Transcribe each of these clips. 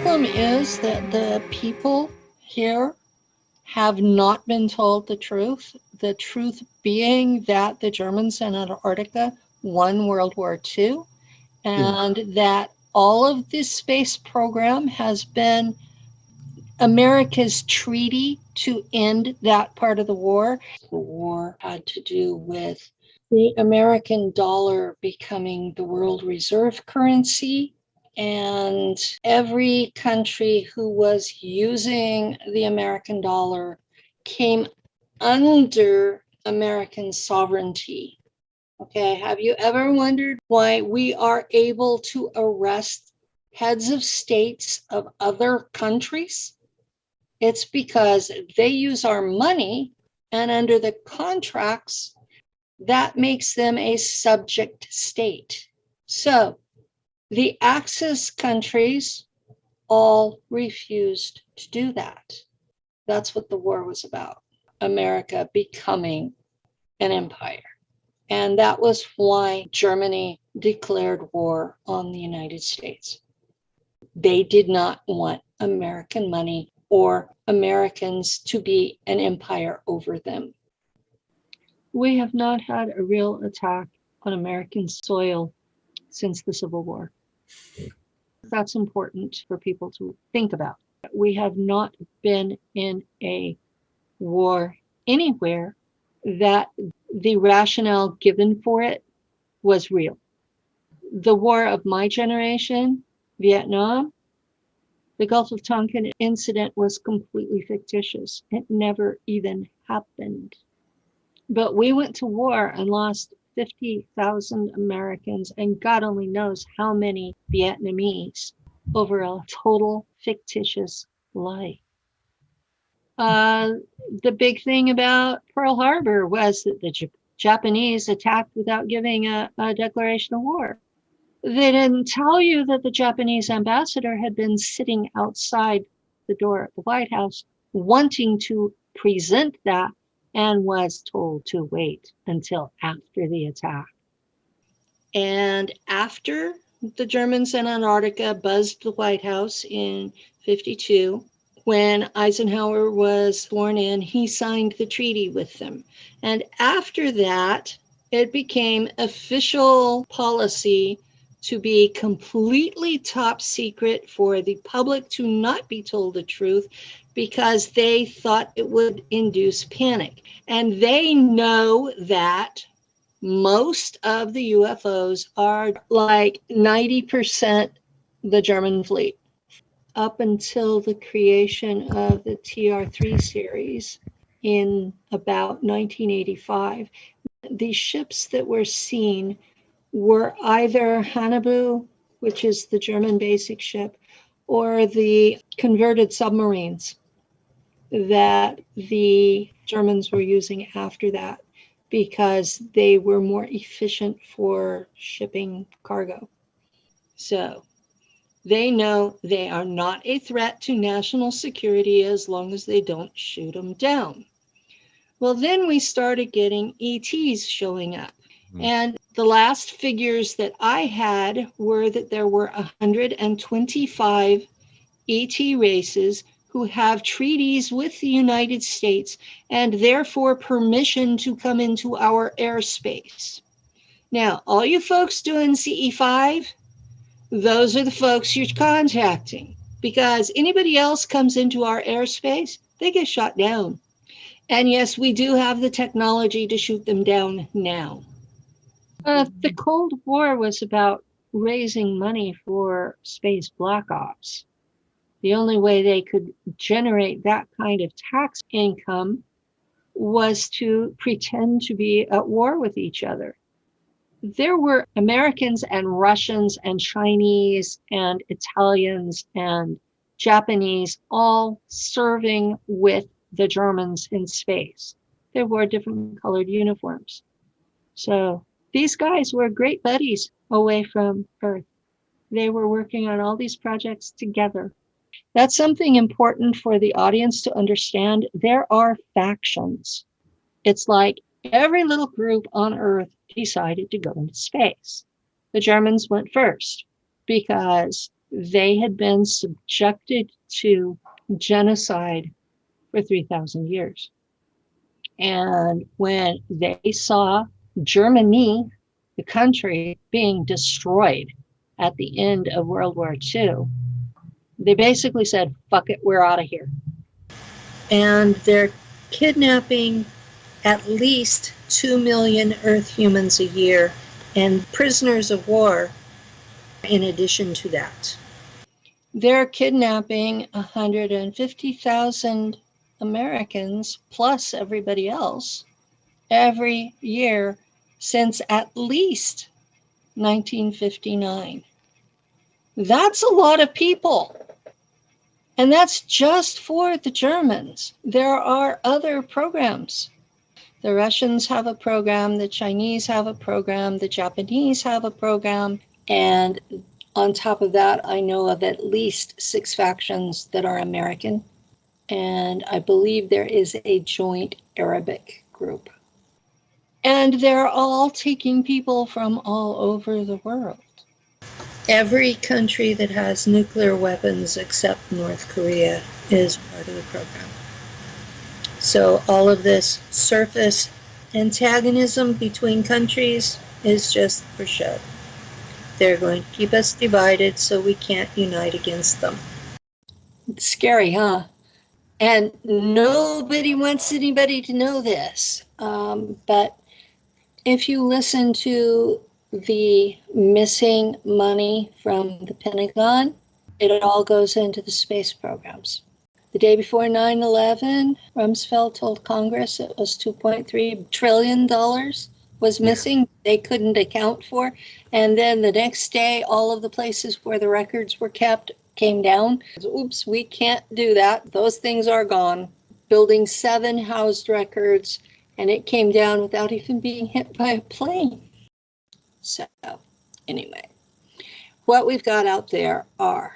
problem is that the people here have not been told the truth. The truth being that the Germans in Antarctica won World War II, and that all of this space program has been America's treaty to end that part of the war. The war had to do with the American dollar becoming the world reserve currency, and every country who was using the American dollar came under American sovereignty. Okay, have you ever wondered why we are able to arrest heads of states of other countries? It's because they use our money, and under the contracts, that makes them a subject state. So the Axis countries all refused to do that. That's what the war was about, America becoming an empire. And that was why Germany declared war on the United States. They did not want American money or Americans to be an empire over them. We have not had a real attack on American soil since the Civil War. That's important for people to think about. We have not been in a war anywhere that the rationale given for it was real. The war of my generation, Vietnam, the Gulf of Tonkin incident was completely fictitious. It never even happened. But we went to war and lost 50,000 Americans, and God only knows how many Vietnamese over a total fictitious lie. The big thing about Pearl Harbor was that the Japanese attacked without giving a declaration of war. They didn't tell you that the Japanese ambassador had been sitting outside the door at the White House wanting to present that, and was told to wait until after the attack. And after the Germans in Antarctica buzzed the White House in 1952, when Eisenhower was sworn in, he signed the treaty with them. And after that, it became official policy to be completely top secret, for the public to not be told the truth, because they thought it would induce panic. And they know that most of the UFOs are like 90% the German fleet. Up until the creation of the TR3 series in about 1985, the ships that were seen were either Hanabu, which is the German basic ship, or the converted submarines that the Germans were using after that, because they were more efficient for shipping cargo. So they know they are not a threat to national security as long as they don't shoot them down. Well, then we started getting ETs showing up. And the last figures that I had were that there were 125 ET races who have treaties with the United States and therefore permission to come into our airspace. Now, all you folks doing CE5, those are the folks you're contacting, because anybody else comes into our airspace, they get shot down. And yes, we do have the technology to shoot them down now. The Cold War was about raising money for space black ops. The only way they could generate that kind of tax income was to pretend to be at war with each other. There were Americans and Russians and Chinese and Italians and Japanese all serving with the Germans in space. They wore different colored uniforms. So these guys were great buddies away from Earth. They were working on all these projects together. That's something important for the audience to understand. There are factions. It's like every little group on Earth decided to go into space. The Germans went first because They had been subjected to genocide for 3,000 years. And when they saw Germany, the country, being destroyed at the end of World War II, they basically said, fuck it, we're out of here. And they're kidnapping at least 2 million Earth humans a year and prisoners of war in addition to that. They're kidnapping 150,000 Americans plus everybody else every year since at least 1959. That's a lot of people. And that's just for the Germans. There are other programs. The Russians have a program, the Chinese have a program, the Japanese have a program, and on top of that, I know of at least 6 factions that are American, and I believe there is a joint Arabic group. And they're all taking people from all over the world. Every country that has nuclear weapons except North Korea is part of the program. So all of this surface antagonism between countries is just for show. They're going to keep us divided so we can't unite against them. It's scary, huh? And nobody wants anybody to know this. But if you listen to the missing money from the Pentagon, it all goes into the space programs. The day before 9/11, Rumsfeld told Congress it was $2.3 trillion was missing. They couldn't account for. And then the next day, all of the places where the records were kept came down. Oops, we can't do that. Those things are gone. Building 7 housed records, and it came down without even being hit by a plane. So anyway, what we've got out there are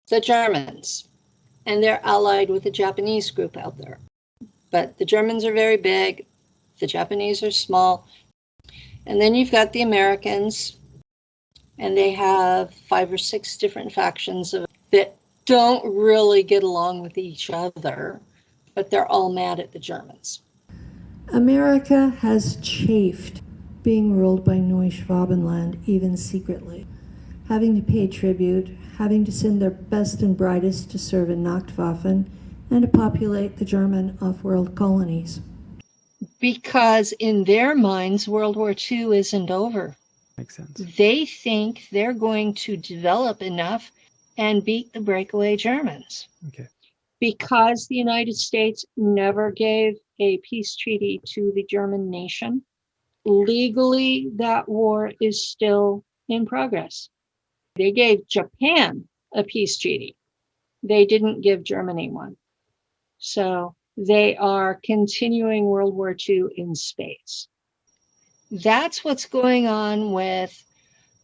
the Germans, and they're allied with the Japanese group out there. But the Germans are very big, the Japanese are small. And then you've got the Americans, and they have 5 or 6 different factions that don't really get along with each other, but they're all mad at the Germans. America has chafed being ruled by Neuschwabenland, even secretly, having to pay tribute, having to send their best and brightest to serve in Nachtwaffen, and to populate the German off-world colonies. Because in their minds, World War II isn't over. Makes sense. They think they're going to develop enough and beat the breakaway Germans. Okay. Because the United States never gave a peace treaty to the German nation, legally that war is still in progress. They gave Japan a peace treaty. They didn't give Germany one. So they are continuing World War II in space. That's what's going on with,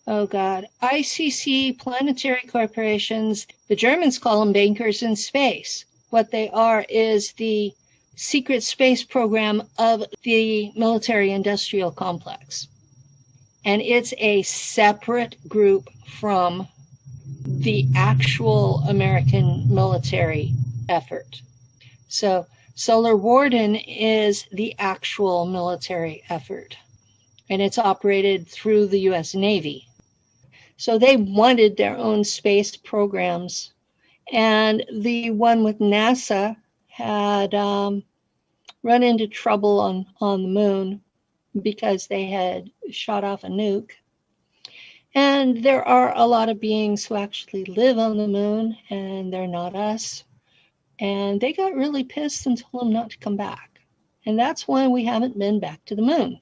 ICC planetary corporations. The Germans call them bankers in space. What they are is the secret space program of the military-industrial complex. And it's a separate group from the actual American military effort. So Solar Warden is the actual military effort, and it's operated through the US Navy. So they wanted their own space programs, and the one with NASA had run into trouble on the moon because they had shot off a nuke. And there are a lot of beings who actually live on the moon, and they're not us. And they got really pissed and told them not to come back. And that's why we haven't been back to the moon.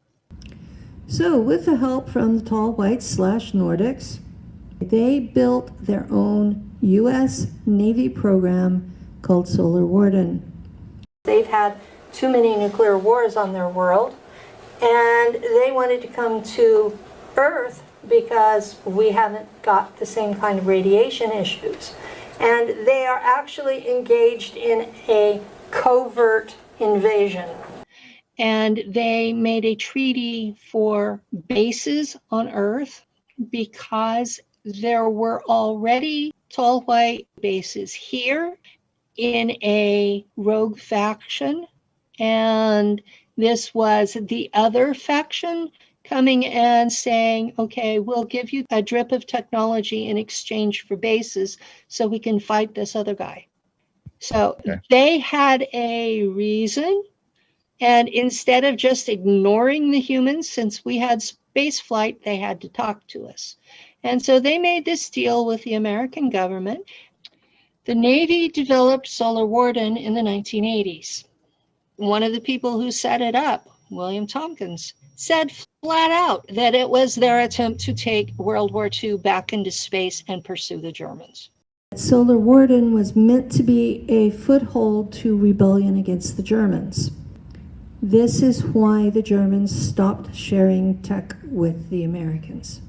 So with the help from the Tall Whites / Nordics, they built their own U.S. Navy program called Solar Warden. They've had too many nuclear wars on their world, and they wanted to come to Earth because we haven't got the same kind of radiation issues. And they are actually engaged in a covert invasion. And they made a treaty for bases on Earth because there were already tall white bases here in a rogue faction, and this was the other faction coming and saying, okay, we'll give you a drip of technology in exchange for bases so we can fight this other guy. So they had a reason, and instead of just ignoring the humans, since we had space flight, they had to talk to us. And so they made this deal with the American government. The Navy developed Solar Warden in the 1980s. One of the people who set it up, William Tompkins, said flat out that it was their attempt to take World War II back into space and pursue the Germans. Solar Warden was meant to be a foothold to rebellion against the Germans. This is why the Germans stopped sharing tech with the Americans.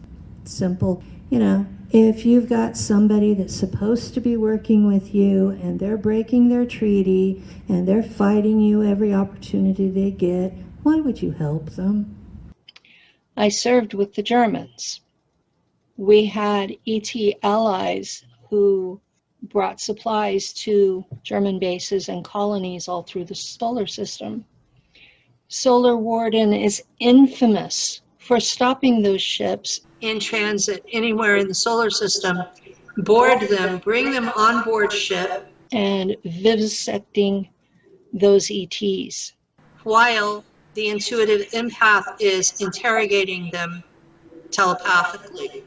Simple. You know, if you've got somebody that's supposed to be working with you and they're breaking their treaty and they're fighting you every opportunity they get, why would you help them? I served with the Germans. We had ET allies who brought supplies to German bases and colonies all through the solar system. Solar Warden is infamous for stopping those ships in transit anywhere in the solar system, board them, bring them on board ship, and vivisecting those ETs, while the intuitive empath is interrogating them telepathically.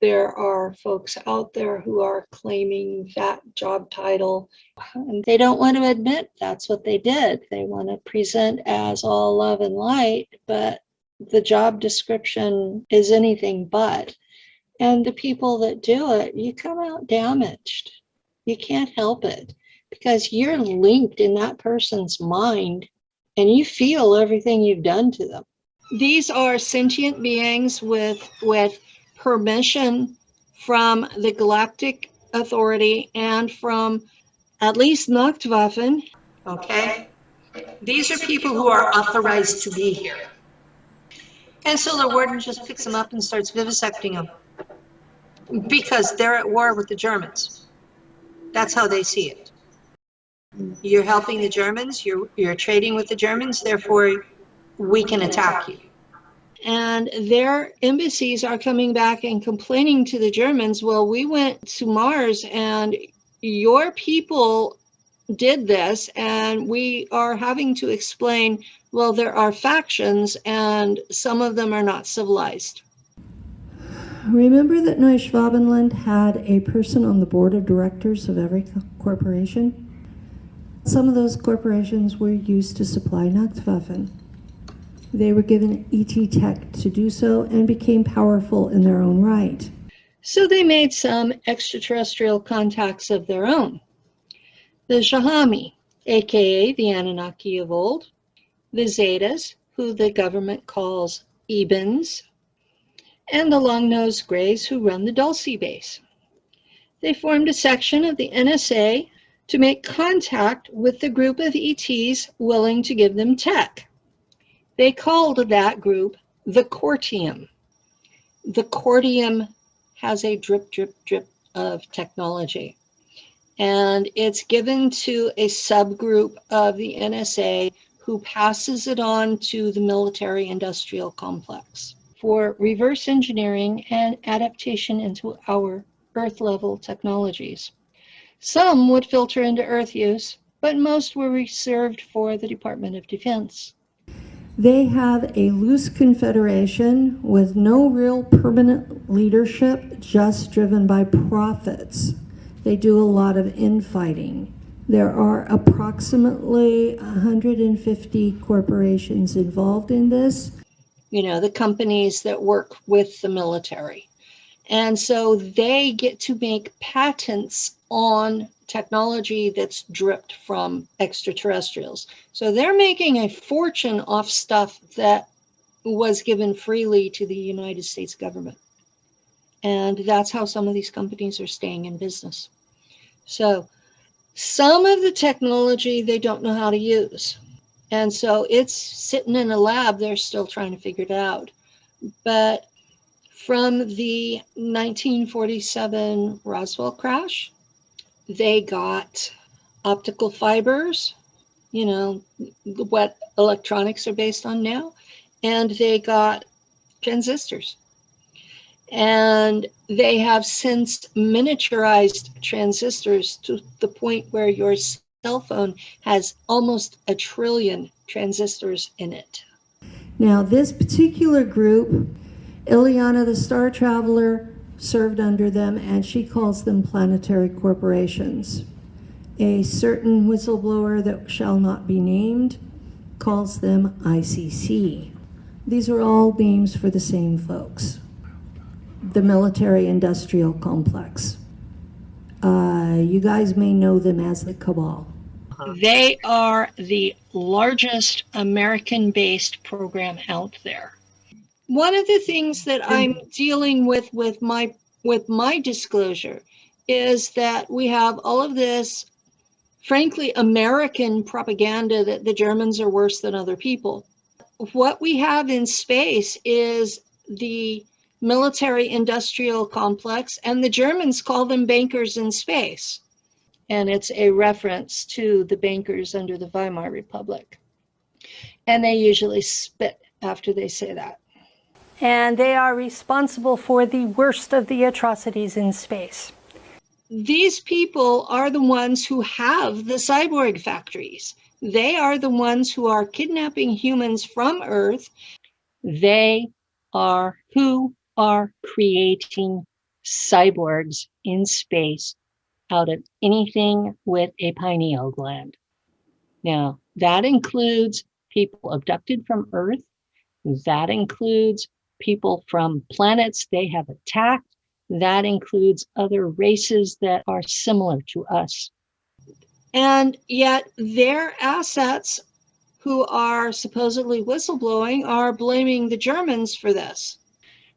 There are folks out there who are claiming that job title, and they don't want to admit that's what they did. They want to present as all love and light, but the job description is anything but. And the people that do it, you come out damaged. You can't help it because you're linked in that person's mind and you feel everything you've done to them. These are sentient beings with permission from the Galactic Authority and from at least Nachtwaffen, okay? These are people who are authorized to be here. And Solar Warden just picks them up and starts vivisecting them because they're at war with the Germans. That's how they see it. You're helping the Germans, you're trading with the Germans, therefore we can attack you. And their embassies are coming back and complaining to the Germans, well, we went to Mars and your people did this, and we are having to explain, well, there are factions and some of them are not civilized. Remember that Neuschwabenland had a person on the board of directors of every corporation? Some of those corporations were used to supply Nachtwaffen. They were given ET tech to do so and became powerful in their own right. So they made some extraterrestrial contacts of their own. The Jahami, aka the Anunnaki of old, the Zetas, who the government calls Ebens, and the long-nosed Greys who run the Dulce base. They formed a section of the NSA to make contact with the group of ETs willing to give them tech. They called that group the Cortium. The Cortium has a drip, drip, drip of technology. And it's given to a subgroup of the NSA who passes it on to the military-industrial complex for reverse engineering and adaptation into our Earth-level technologies. Some would filter into Earth use, but most were reserved for the Department of Defense. They have a loose confederation with no real permanent leadership, just driven by profits. They do a lot of infighting. There are approximately 150 corporations involved in this. You know, the companies that work with the military. And so they get to make patents on technology that's dripped from extraterrestrials. So they're making a fortune off stuff that was given freely to the United States government. And that's how some of these companies are staying in business. So some of the technology they don't know how to use. And so it's sitting in a lab, they're still trying to figure it out. But from the 1947 Roswell crash. They got optical fibers, you know, what electronics are based on now, and they got transistors. And they have since miniaturized transistors to the point where your cell phone has almost 1 trillion transistors in it. Now, this particular group, Ileana the Star Traveler served under them, and she calls them planetary corporations. A certain whistleblower that shall not be named calls them ICC. These are all names for the same folks. The military-industrial complex. You guys may know them as the Cabal. They are the largest American-based program out there. One of the things that I'm dealing with my disclosure is that we have all of this, frankly, American propaganda that the Germans are worse than other people. What we have in space is the military-industrial complex, and the Germans call them bankers in space. And it's a reference to the bankers under the Weimar Republic. And they usually spit after they say that. And they are responsible for the worst of the atrocities in space. These people are the ones who have the cyborg factories. They are the ones who are kidnapping humans from Earth. They are who are creating cyborgs in space out of anything with a pineal gland. Now, that includes people abducted from Earth. That includes people from planets they have attacked. That includes other races that are similar to us. And yet their assets, who are supposedly whistleblowing, are blaming the Germans for this.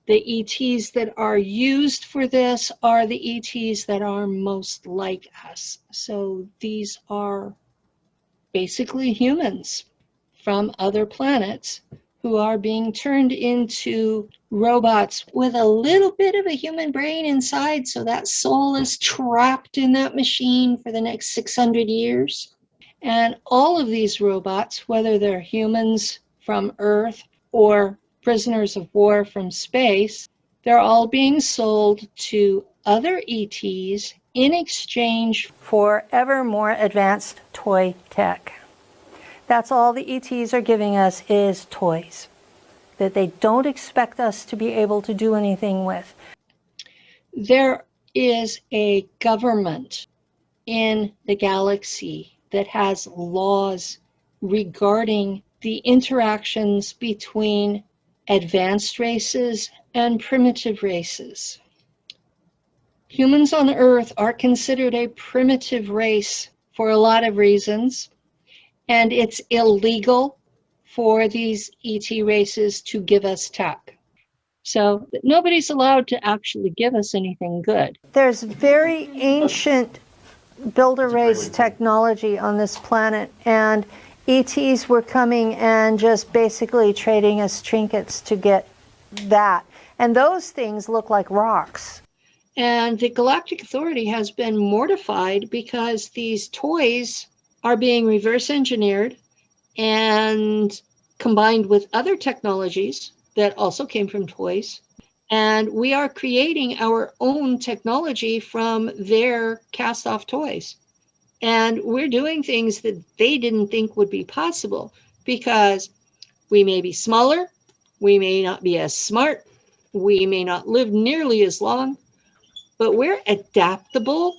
The ETs that are used for this are the ETs that are most like us. So these are basically humans from other planets who are being turned into robots with a little bit of a human brain inside, so that soul is trapped in that machine for the next 600 years. And all of these robots, whether they're humans from Earth or prisoners of war from space, they're all being sold to other ETs in exchange For ever more advanced toy tech. That's all the ETs are giving us is toys that they don't expect us to be able to do anything with. There is a government in the galaxy that has laws regarding the interactions between advanced races and primitive races. Humans on Earth are considered a primitive race for a lot of reasons, and it's illegal for these ET races to give us tech. So nobody's allowed to actually give us anything good. There's very ancient builder race technology on this planet, and ETs were coming and just basically trading us trinkets to get that. And those things look like rocks. And the Galactic Authority has been mortified because these toys are being reverse engineered and combined with other technologies that also came from toys. And we are creating our own technology from their cast-off toys. And we're doing things that they didn't think would be possible because we may be smaller, we may not be as smart, we may not live nearly as long, but we're adaptable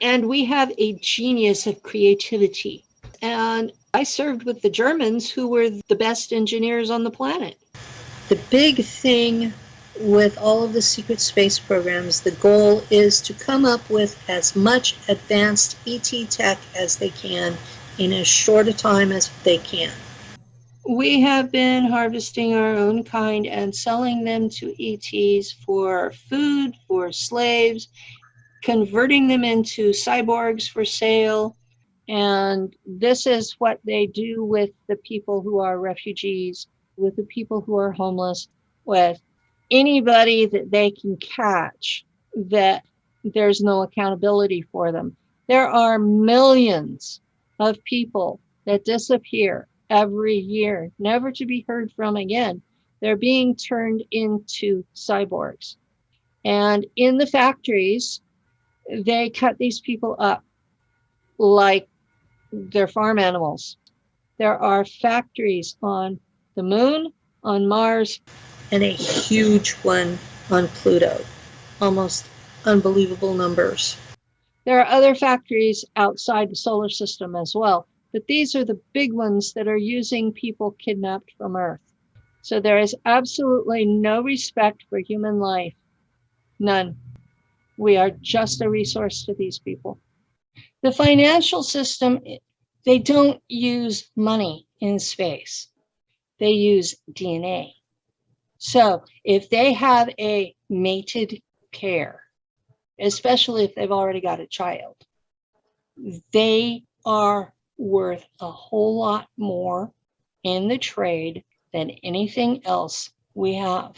and we have a genius of creativity. And I served with the Germans, who were the best engineers on the planet. The big thing with all of the secret space programs, the goal is to come up with as much advanced ET tech as they can in as short a time as they can. We have been harvesting our own kind and selling them to ETs for food, for slaves, converting them into cyborgs for sale. And this is what they do with the people who are refugees, with the people who are homeless, with anybody that they can catch, that there's no accountability for them. There are millions of people that disappear every year, never to be heard from again. They're being turned into cyborgs. And in the factories, they cut these people up like they're farm animals. There are factories on the moon, on Mars, and a huge one on Pluto. Almost unbelievable numbers. There are other factories outside the solar system as well, but these are the big ones that are using people kidnapped from Earth. So there is absolutely no respect for human life. None. We are just a resource to these people. The financial system, they don't use money in space. They use DNA. So if they have a mated pair, especially if they've already got a child, they are worth a whole lot more in the trade than anything else we have.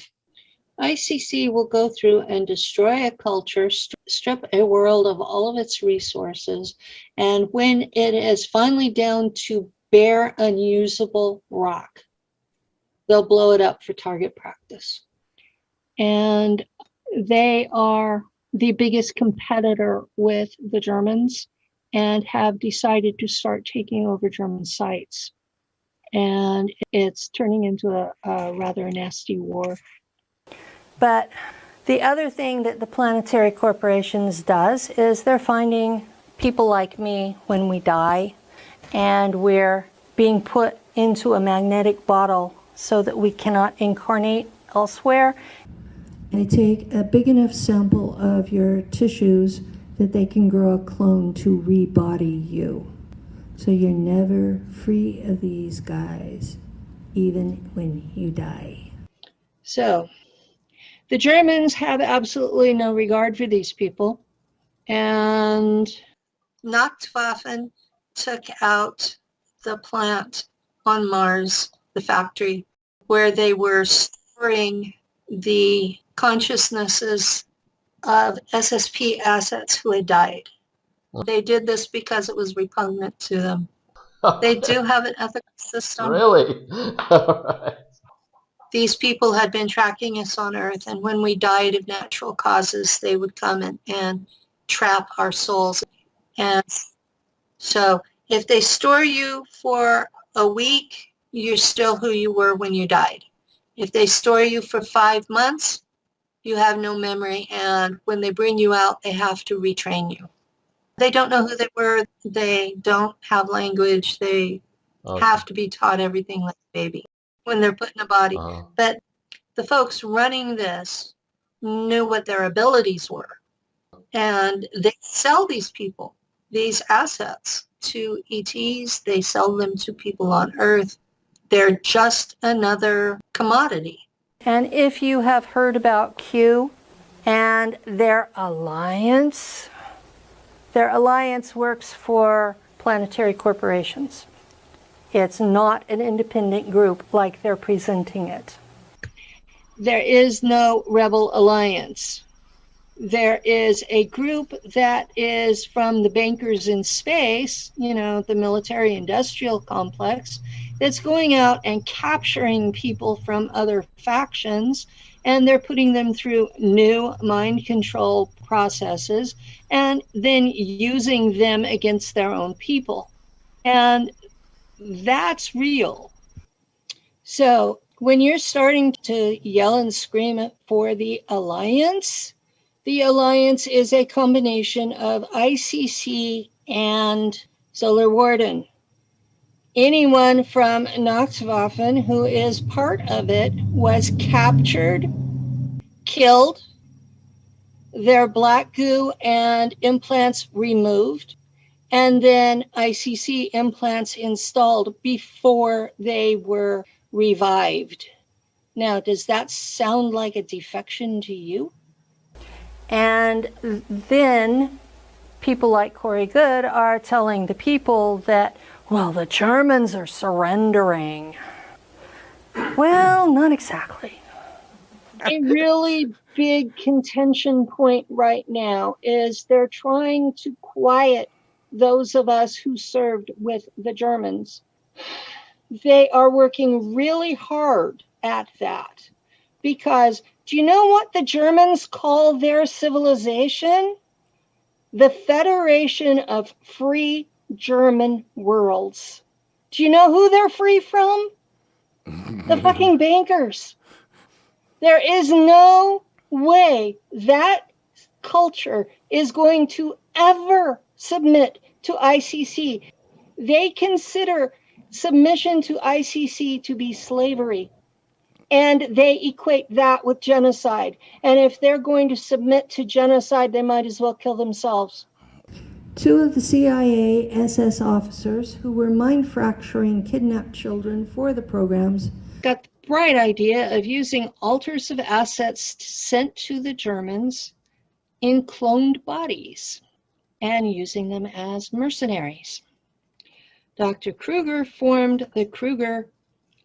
ICC will go through and destroy a culture, strip a world of all of its resources, and when it is finally down to bare, unusable rock, they'll blow it up for target practice. And they are the biggest competitor with the Germans and have decided to start taking over German sites. And it's turning into a rather nasty war. But the other thing that the planetary corporations does is they're finding people like me when we die, and we're being put into a magnetic bottle so that we cannot incarnate elsewhere. They take a big enough sample of your tissues that they can grow a clone to rebody you. So you're never free of these guys, even when you die. So the Germans have absolutely no regard for these people. And Nachtwaffen took out the plant on Mars, the factory, where they were storing the consciousnesses of SSP assets who had died. They did this because it was repugnant to them. They do have an ethical system. Really? All right. These people had been tracking us on Earth, and when we died of natural causes, they would come and trap our souls. And so if they store you for a week, you're still who you were when you died. If they store you for 5 months, you have no memory, and when they bring you out, they have to retrain you. They don't know who they were. They don't have language. They have to be taught everything like a baby when they're put in a body. But the folks running this knew what their abilities were. And they sell these people, these assets, to ETs. They sell them to people on Earth. They're just another commodity. And if you have heard about Q and their alliance works for planetary corporations. It's not an independent group like they're presenting it. There is no rebel alliance. There is a group that is from the bankers in space, the military industrial complex, that's going out and capturing people from other factions, and they're putting them through new mind control processes and then using them against their own people. And that's real. So when you're starting to yell and scream for the Alliance is a combination of ICC and Solar Warden. Anyone from Nachtwaffen who is part of it was captured, killed, their black goo and implants removed, and then ICC implants installed before they were revived. Now, does that sound like a defection to you? And then people like Corey Good are telling the people that, well, the Germans are surrendering. Well, not exactly. A really big contention point right now is they're trying to quiet those of us who served with the Germans. They are working really hard at that because do you know what the Germans call their civilization? The Federation of Free German Worlds. Do you know who they're free from? The fucking bankers. There is no way that culture is going to ever submit to ICC. They consider submission to ICC to be slavery, and they equate that with genocide. And if they're going to submit to genocide, they might as well kill themselves. 2 of the CIA SS officers who were mind-fracturing kidnapped children for the programs Got the bright idea of using alters of assets sent to the Germans in cloned bodies and using them as mercenaries. Dr. Kruger formed the Kruger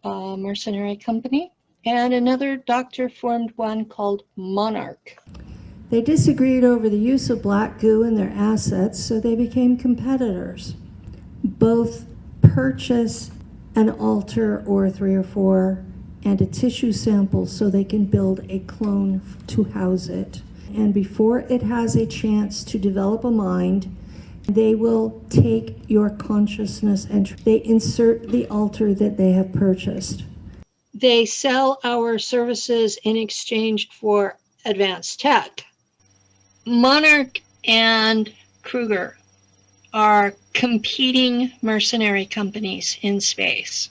Mercenary Company, and another doctor formed one called Monarch. They disagreed over the use of black goo in their assets, so they became competitors. Both purchase an alter or 3 or 4 and a tissue sample so they can build a clone to house it. And before it has a chance to develop a mind, they will take your consciousness and they insert the alter that they have purchased. They sell our services in exchange for advanced tech. Monarch and Kruger are competing mercenary companies in space.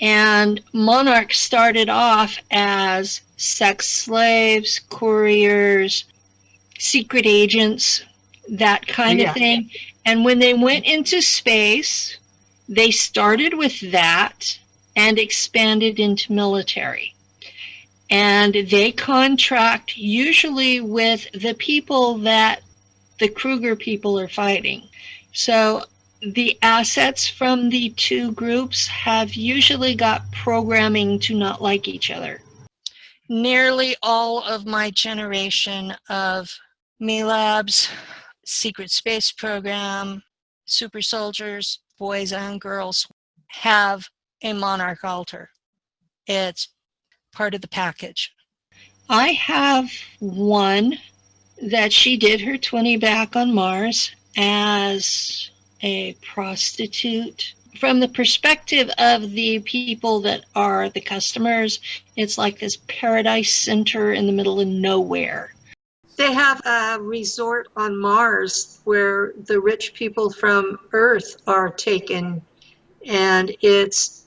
And Monarch started off as sex slaves, couriers, secret agents, that kind of thing. And when they went into space, they started with that and expanded into military. And they contract usually with the people that the Kruger people are fighting. So the assets from the 2 groups have usually got programming to not like each other. Nearly all of my generation of MELABs, Secret Space Program, Super Soldiers, boys and girls, have a Monarch altar. It's part of the package. I have one that she did her 20 back on Mars as a prostitute. From the perspective of the people that are the customers, it's like this paradise center in the middle of nowhere. They have a resort on Mars where the rich people from Earth are taken, and it's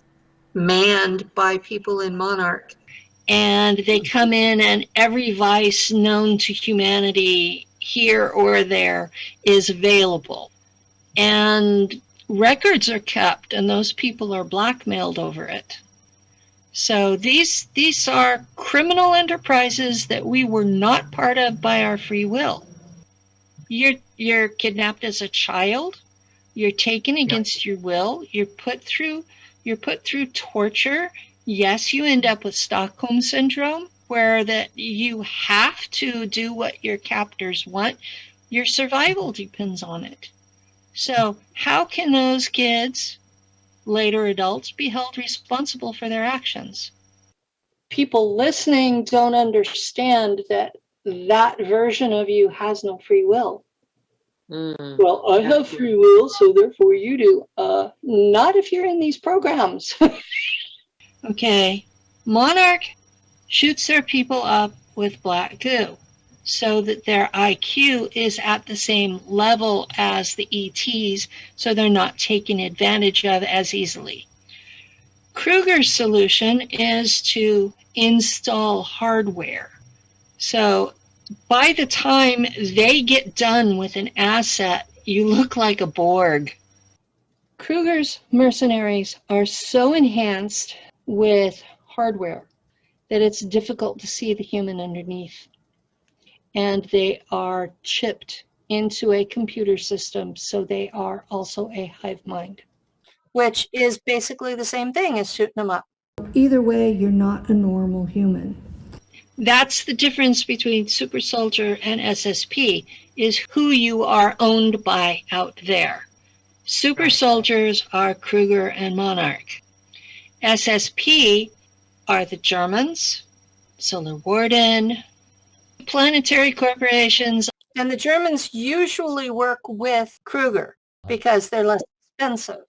manned by people in Monarch. And they come in, and every vice known to humanity here or there is available. And records are kept, and those people are blackmailed over it. So these are criminal enterprises that we were not part of by our free will. You're kidnapped as a child. You're taken against your will. You're put through torture. Yes, you end up with Stockholm syndrome, where that you have to do what your captors want. Your survival depends on it. So how can those kids, later adults, be held responsible for their actions? People listening don't understand that version of you has no free will. Well, I have free will, so therefore you do. Not if you're in these programs. Okay, Monarch shoots their people up with black goo so that their IQ is at the same level as the ETs, so they're not taken advantage of as easily. Kruger's solution is to install hardware. So by the time they get done with an asset, you look like a Borg. Kruger's mercenaries are so enhanced with hardware that it's difficult to see the human underneath. And they are chipped into a computer system, so they are also a hive mind. Which is basically the same thing as shooting them up. Either way, you're not a normal human. That's the difference between super soldier and SSP, is who you are owned by out there. Super soldiers are Kruger and Monarch. SSP are the Germans, Solar Warden, planetary corporations. And the Germans usually work with Kruger because they're less expensive.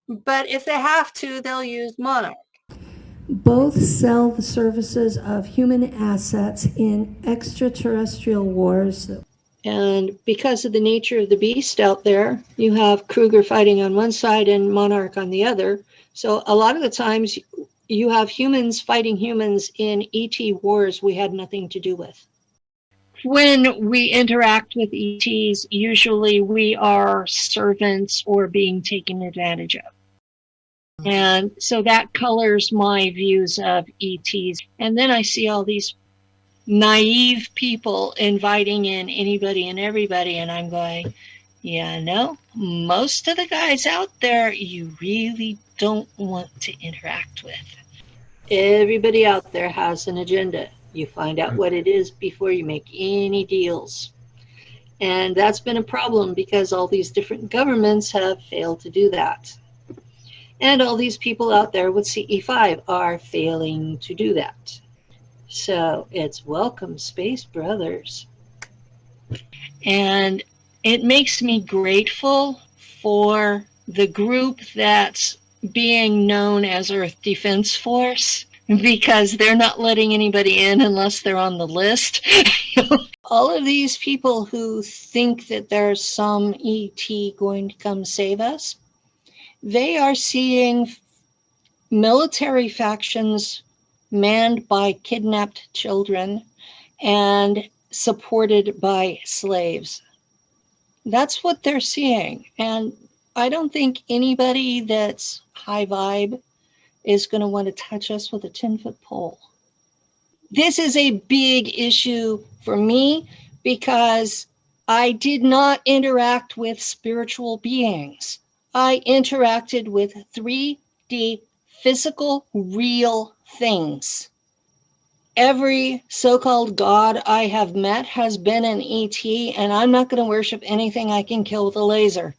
But if they have to, they'll use Monarch. Both sell the services of human assets in extraterrestrial wars. And because of the nature of the beast out there, you have Kruger fighting on one side and Monarch on the other. So a lot of the times you have humans fighting humans in ET wars we had nothing to do with. When we interact with ETs, usually we are servants or being taken advantage of. And so that colors my views of ETs. And then I see all these naive people inviting in anybody and everybody, and I'm going, yeah, no, most of the guys out there you really don't want to interact with. Everybody out there has an agenda. You find out what it is before you make any deals. And that's been a problem because all these different governments have failed to do that. And all these people out there with CE5 are failing to do that. So it's welcome, Space Brothers. And it makes me grateful for the group that's being known as Earth Defense Force, because they're not letting anybody in unless they're on the list. All of these people who think that there's some ET going to come save us, they are seeing military factions manned by kidnapped children and supported by slaves. That's what they're seeing. And I don't think anybody that's high vibe is going to want to touch us with a 10-foot pole. This is a big issue for me because I did not interact with spiritual beings. I interacted with 3D physical, real things. Every so-called god I have met has been an ET, and I'm not going to worship anything I can kill with a laser.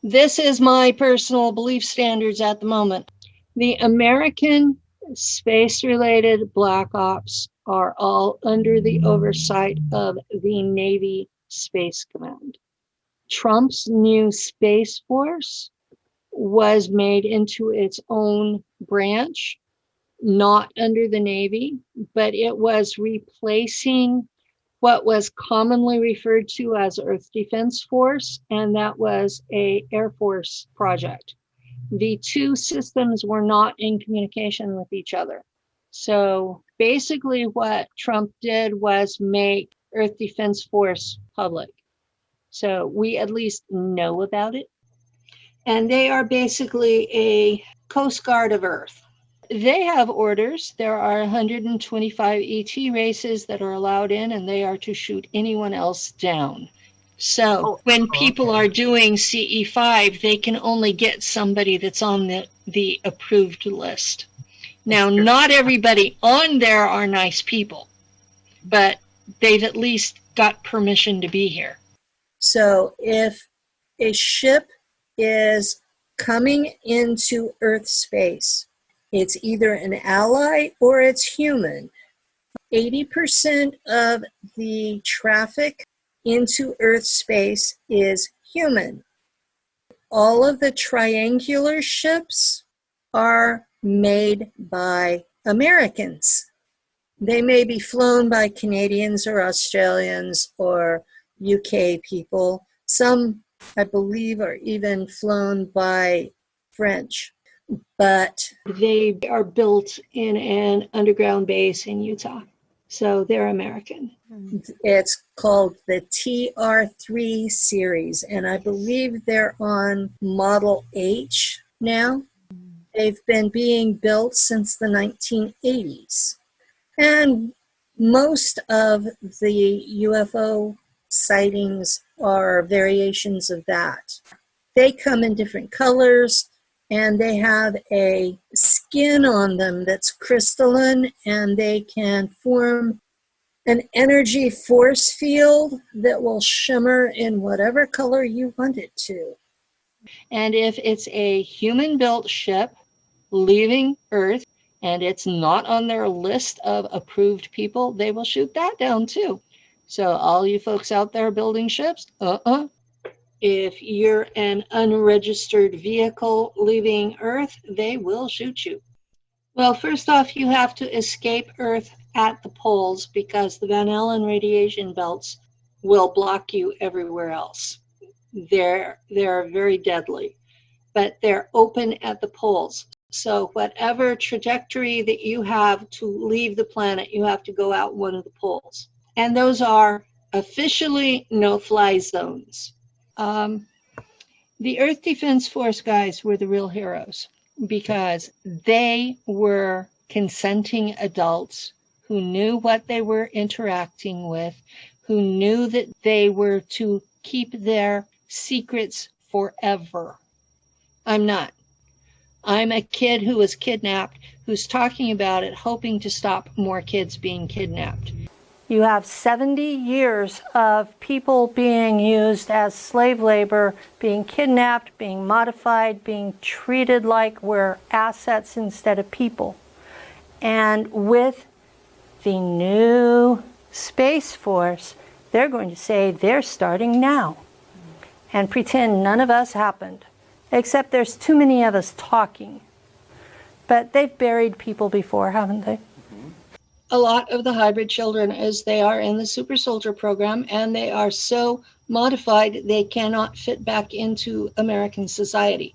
This is my personal belief standards at the moment. The American space-related black ops are all under the oversight of the Navy Space Command. Trump's new Space Force was made into its own branch, not under the Navy, but it was replacing what was commonly referred to as Earth Defense Force, and that was an Air Force project. The two systems were not in communication with each other. So basically what Trump did was make Earth Defense Force public. So we at least know about it. And they are basically a Coast Guard of Earth. They have orders. There are 125 ET races that are allowed in, and they are to shoot anyone else down. So when people are doing CE5, they can only get somebody that's on the approved list. Now, not everybody on there are nice people, but they've at least got permission to be here. So if a ship is coming into Earth space, it's either an ally or it's human. 80% of the traffic into Earth space is human. All of the triangular ships are made by Americans. They may be flown by Canadians or Australians or UK people. Some, I believe, are even flown by French. But they are built in an underground base in Utah. So they're American. It's called the TR3 series, and I believe they're on Model H now. They've been being built since the 1980s. And most of the UFO sightings are variations of that. They come in different colors, and they have a skin on them that's crystalline, and they can form an energy force field that will shimmer in whatever color you want it to. And if it's a human-built ship leaving Earth and it's not on their list of approved people, they will shoot that down too. So all you folks out there building ships, if you're an unregistered vehicle leaving Earth, they will shoot you. Well, first off, you have to escape Earth at the poles because the Van Allen radiation belts will block you everywhere else. They're very deadly, but they're open at the poles. So whatever trajectory that you have to leave the planet, you have to go out one of the poles. And those are officially no-fly zones. The Earth Defense Force guys were the real heroes because they were consenting adults who knew what they were interacting with, who knew that they were to keep their secrets forever. I'm not. I'm a kid who was kidnapped, who's talking about it, hoping to stop more kids being kidnapped. You have 70 years of people being used as slave labor, being kidnapped, being modified, being treated like we're assets instead of people. And with the new Space Force, they're going to say they're starting now and pretend none of us happened, except there's too many of us talking. But they've buried people before, haven't they? A lot of the hybrid children, as they are in the super soldier program, and they are so modified they cannot fit back into American society.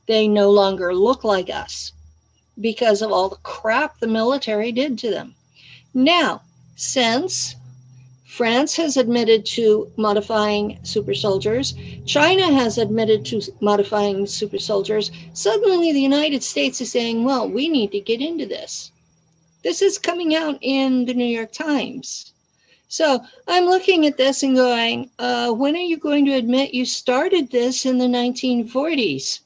They no longer look like us because of all the crap the military did to them. Now, since France has admitted to modifying super soldiers, China has admitted to modifying super soldiers, suddenly the United States is saying, well, we need to get into this. This is coming out in the New York Times. So I'm looking at this and going, when are you going to admit you started this in the 1940s?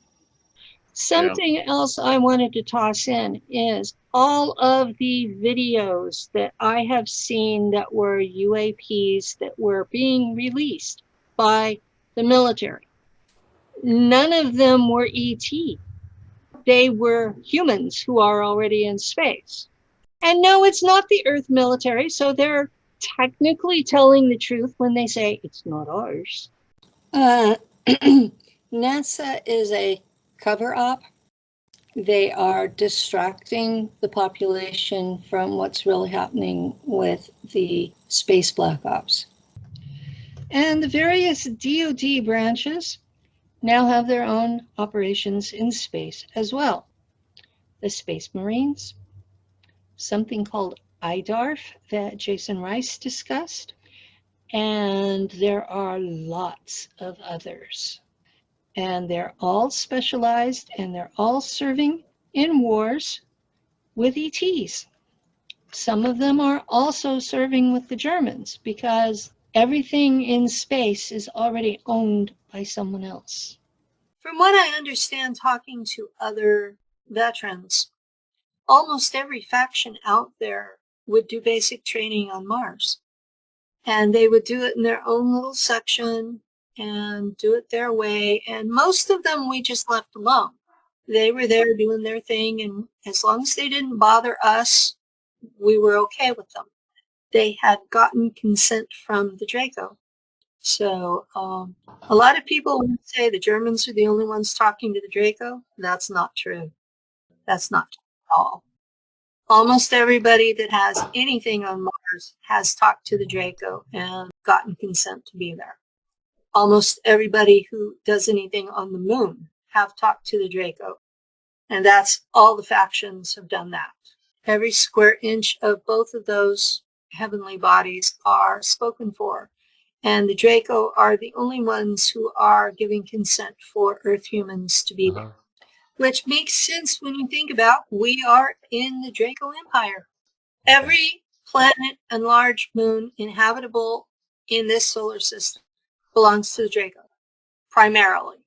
Something else I wanted to toss in is all of the videos that I have seen that were UAPs that were being released by the military. None of them were ET. They were humans who are already in space. And no, it's not the Earth military, so they're technically telling the truth when they say it's not ours. NASA is a cover-up. They are distracting the population from what's really happening with the space black ops. And the various DoD branches now have their own operations in space as well. The Space Marines, something called IDARF that Jason Rice discussed, and there are lots of others. And they're all specialized and they're all serving in wars with ETs. Some of them are also serving with the Germans because everything in space is already owned by someone else. From what I understand, talking to other veterans, almost every faction out there would do basic training on Mars. And they would do it in their own little section and do it their way. And most of them we just left alone. They were there doing their thing, and as long as they didn't bother us, we were okay with them. They had gotten consent from the Draco. So a lot of people would say the Germans are the only ones talking to the Draco. That's not true. That's not true at all. Almost everybody that has anything on Mars has talked to the Draco and gotten consent to be there. Almost everybody who does anything on the moon have talked to the Draco. And that's all the factions have done that. Every square inch of both of those heavenly bodies are spoken for. And the Draco are the only ones who are giving consent for Earth humans to be there. Which makes sense when you think about we are in the Draco Empire. Every planet and large moon inhabitable in this solar system belongs to the Draco, primarily.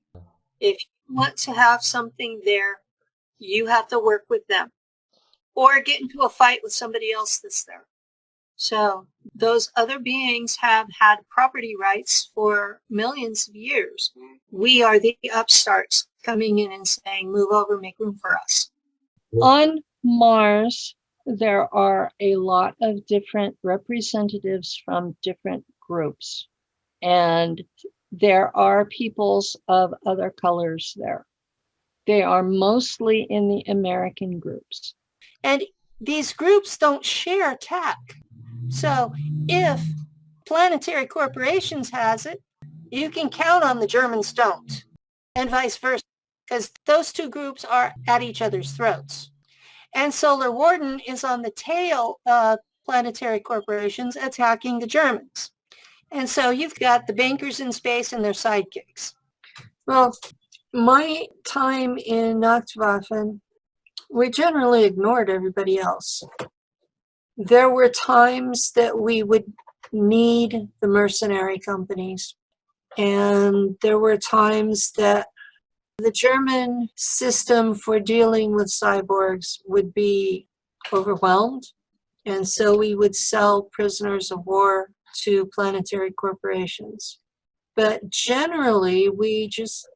If you want to have something there, you have to work with them or get into a fight with somebody else that's there. So Those other beings have had property rights for millions of years. We are the upstarts coming in and saying, move over, make room for us. On Mars, there are a lot of different representatives from different groups, and there are peoples of other colors there. They are mostly in the American groups. And these groups don't share tech. So if Planetary Corporations has it, you can count on the Germans don't, and vice versa, because those two groups are at each other's throats. And Solar Warden is on the tail of Planetary Corporations attacking the Germans. And so you've got the bankers in space and their sidekicks. Well, my time in Nachtwaffen, we generally ignored everybody else. There were times that we would need the mercenary companies, and there were times that the German system for dealing with cyborgs would be overwhelmed, and so we would sell prisoners of war to planetary corporations. But generally, we just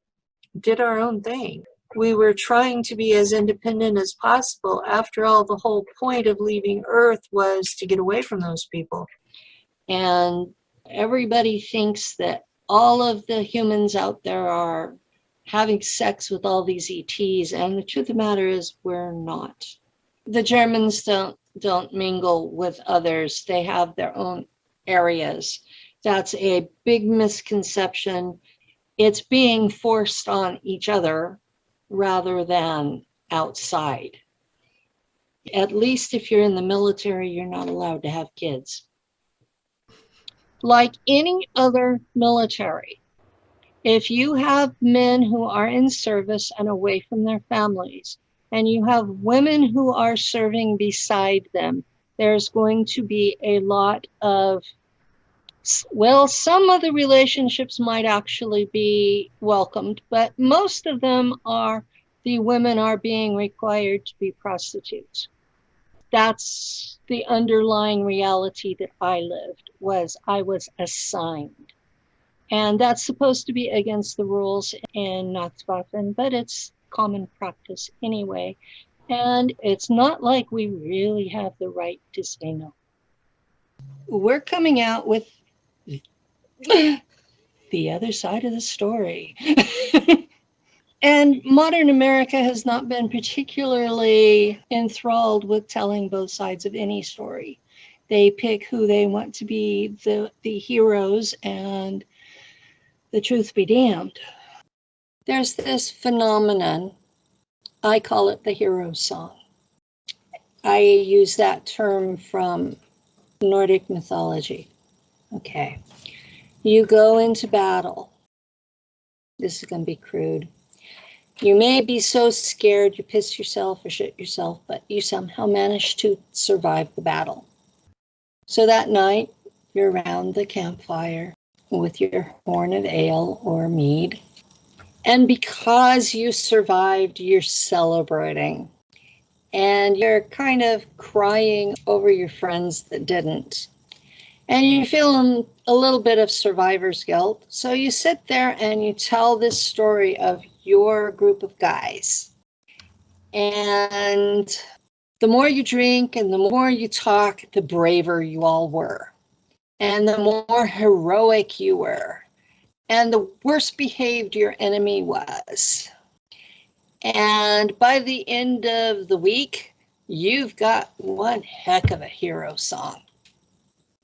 did our own thing. We were trying to be as independent as possible. After all, the whole point of leaving Earth was to get away from those people. And everybody thinks that all of the humans out there are having sex with all these ETs, and the truth of the matter is we're not. The Germans don't mingle with others. They have their own areas. That's a big misconception. It's being forced on each other rather than outside. At least if you're in the military, you're not allowed to have kids. Like any other military, if you have men who are in service and away from their families, and you have women who are serving beside them, there's going to be a lot of, well, some of the relationships might actually be welcomed, but most of them are, the women are being required to be prostitutes. That's the underlying reality that I lived, was I was assigned. And that's supposed to be against the rules in Nachtwaffen, but it's common practice anyway. And it's not like we really have the right to say no. We're coming out with the other side of the story. And modern America has not been particularly enthralled with telling both sides of any story. They pick who they want to be the heroes, and the truth be damned. There's this phenomenon, I call it the hero song. I use that term from Nordic mythology. Okay. You go into battle. This is going to be crude. You may be so scared you piss yourself or shit yourself, but you somehow manage to survive the battle. So that night, you're around the campfire with your horn of ale or mead. And because you survived, you're celebrating. And you're kind of crying over your friends that didn't. And you're feeling a little bit of survivor's guilt. So you sit there and you tell this story of your group of guys. And the more you drink and the more you talk, the braver you all were. And the more heroic you were. And the worse behaved your enemy was. And by the end of the week, you've got one heck of a hero song.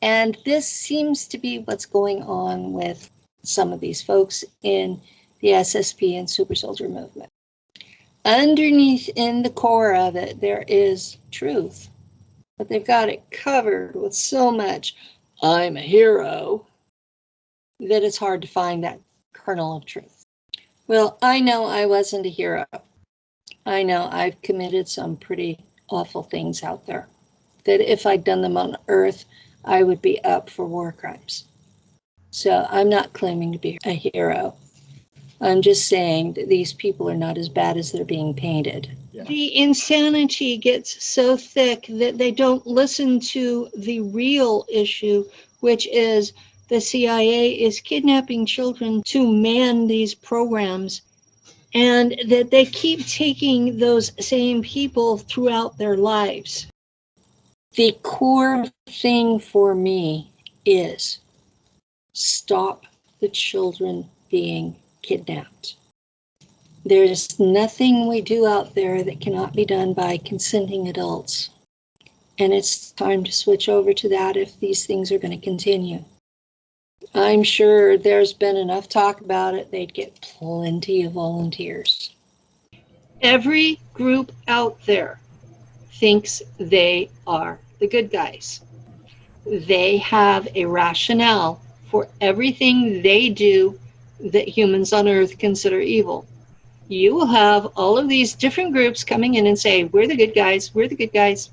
And this seems to be what's going on with some of these folks in the SSP and super soldier movement. Underneath in the core of it, there is truth, but they've got it covered with so much, I'm a hero, that it's hard to find that kernel of truth. Well, I know I wasn't a hero. I know I've committed some pretty awful things out there, that if I'd done them on Earth, I would be up for war crimes. So I'm not claiming to be a hero. I'm just saying that these people are not as bad as they're being painted. The insanity gets so thick that they don't listen to the real issue, which is the CIA is kidnapping children to man these programs, and that they keep taking those same people throughout their lives. The core thing for me is stop the children being kidnapped. There's nothing we do out there that cannot be done by consenting adults. And it's time to switch over to that if these things are going to continue. I'm sure there's been enough talk about it, they'd get plenty of volunteers. Every group out there thinks they are the good guys. They have a rationale for everything they do that humans on Earth consider evil. You will have all of these different groups coming in and say, we're the good guys, we're the good guys.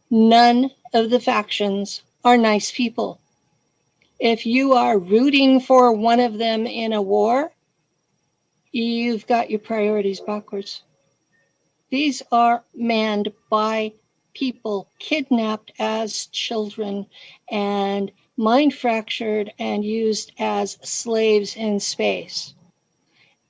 None of the factions are nice people. If you are rooting for one of them in a war, you've got your priorities backwards. These are manned by people kidnapped as children and mind fractured and used as slaves in space.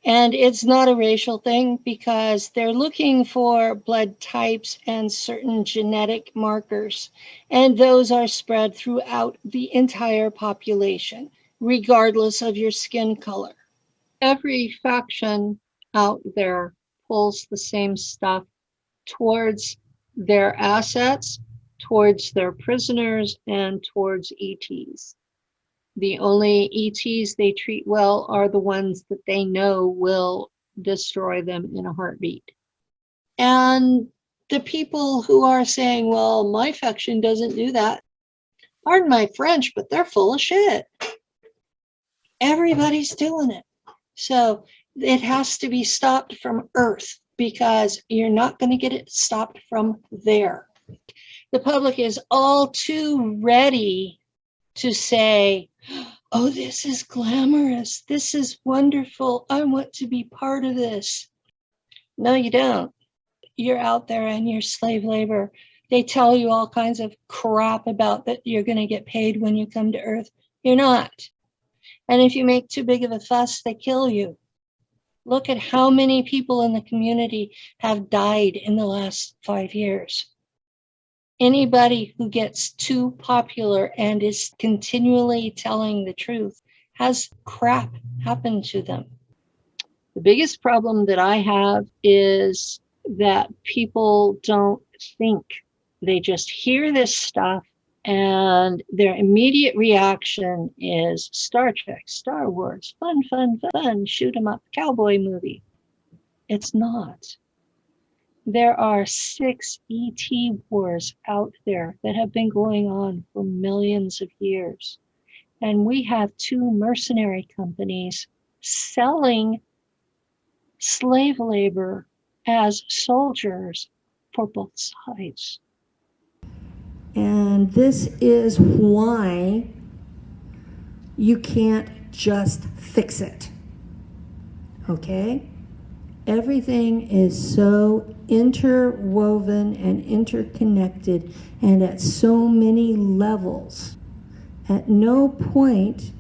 And it's not a racial thing because they're looking for blood types and certain genetic markers, and those are spread throughout the entire population, regardless of your skin color. Every faction out there pulls the same stuff towards their assets, towards their prisoners, and towards ETs. The only ETs they treat well are the ones that they know will destroy them in a heartbeat. And the people who are saying, well, my faction doesn't do that, pardon my French, but they're full of shit. Everybody's doing it. So it has to be stopped from Earth because you're not going to get it stopped from there. The public is all too ready to say, oh, this is glamorous. This is wonderful. I want to be part of this. No, you don't. You're out there and you're slave labor. They tell you all kinds of crap about that you're going to get paid when you come to Earth. You're not. And if you make too big of a fuss, they kill you. Look at how many people in the community have died in the last 5 years. Anybody who gets too popular and is continually telling the truth has crap happen to them. The biggest problem that I have is that people don't think. They just hear this stuff and their immediate reaction is Star Trek, Star Wars, fun, fun, fun, shoot 'em up, cowboy movie. It's not. There are 6 ET wars out there that have been going on for millions of years. And we have 2 mercenary companies selling slave labor as soldiers for both sides. And this is why you can't just fix it. Okay? Everything is so interwoven and interconnected and at so many levels. At no point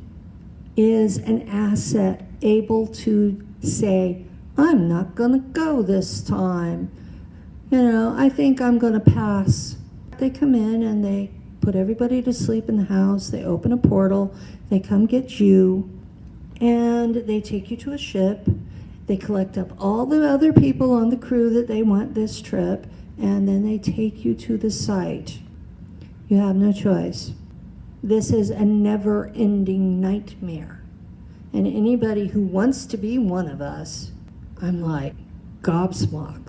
is an asset able to say, I'm not going to go this time. I think I'm going to pass. They come in and they put everybody to sleep in the house. They open a portal. They come get you and they take you to a ship. They collect up all the other people on the crew that they want this trip, and then they take you to the site. You have no choice. This is a never-ending nightmare. And anybody who wants to be one of us, I'm like, gobsmacked.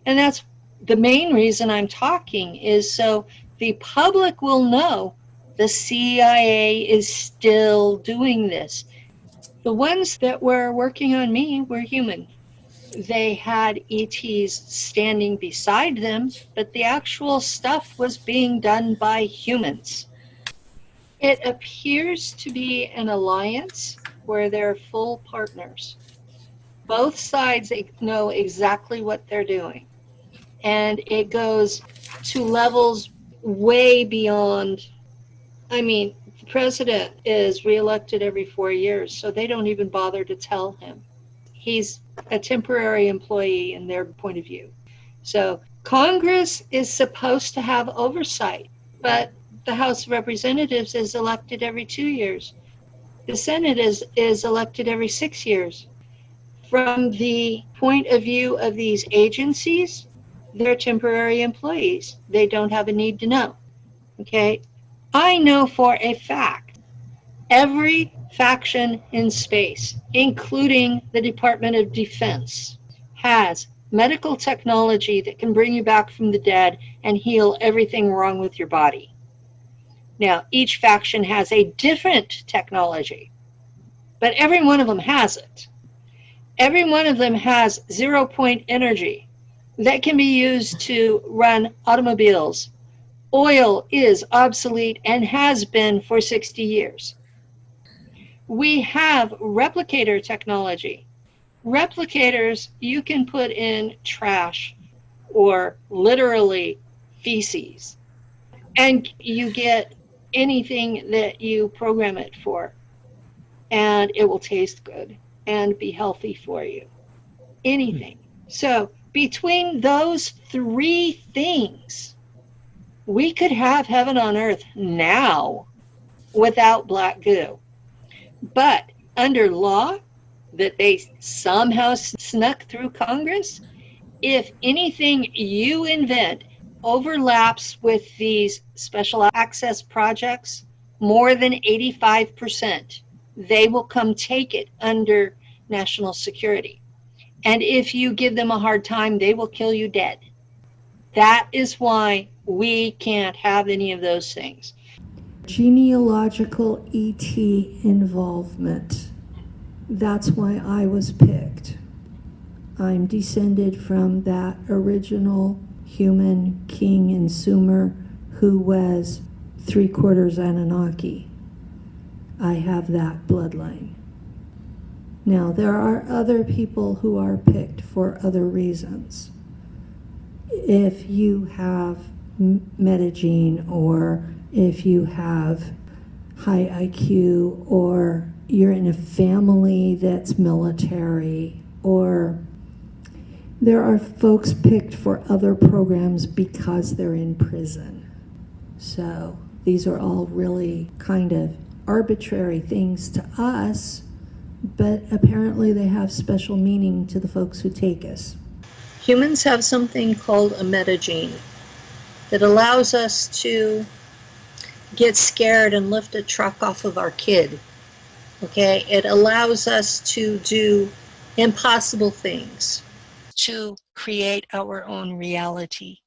And that's the main reason I'm talking is so the public will know the CIA is still doing this. The ones that were working on me were human. They had ETs standing beside them, but the actual stuff was being done by humans. It appears to be an alliance where they're full partners. Both sides know exactly what they're doing. And it goes to levels way beyond. I mean, the president is reelected every 4 years, so they don't even bother to tell him. He's a temporary employee in their point of view. So Congress is supposed to have oversight, but the House of Representatives is elected every 2 years. The Senate is elected every 6 years. From the point of view of these agencies, they're temporary employees. They don't have a need to know. Okay? I know for a fact every faction in space, including the Department of Defense, has medical technology that can bring you back from the dead and heal everything wrong with your body. Now, each faction has a different technology, but every one of them has it. Every one of them has 0-point energy that can be used to run automobiles. Oil is obsolete and has been for 60 years. We have replicator technology. Replicators you can put in trash or literally feces, and you get anything that you program it for, and it will taste good and be healthy for you. Anything. So between those three things, we could have heaven on earth now without black goo. But under law that they somehow snuck through Congress, if anything you invent overlaps with these special access projects more than 85%, they will come take it under national security. And if you give them a hard time, they will kill you dead. That is why we can't have any of those things. Genealogical ET involvement. That's why I was picked. I'm descended from that original human king and Sumer who was 3/4 Anunnaki. I have that bloodline. Now, there are other people who are picked for other reasons. If you have metagene, or if you have high IQ, or you're in a family that's military, or there are folks picked for other programs because they're in prison. So these are all really kind of arbitrary things to us, but apparently they have special meaning to the folks who take us. Humans have something called a metagene that allows us to get scared and lift a truck off of our kid. Okay, it allows us to do impossible things, to create our own reality.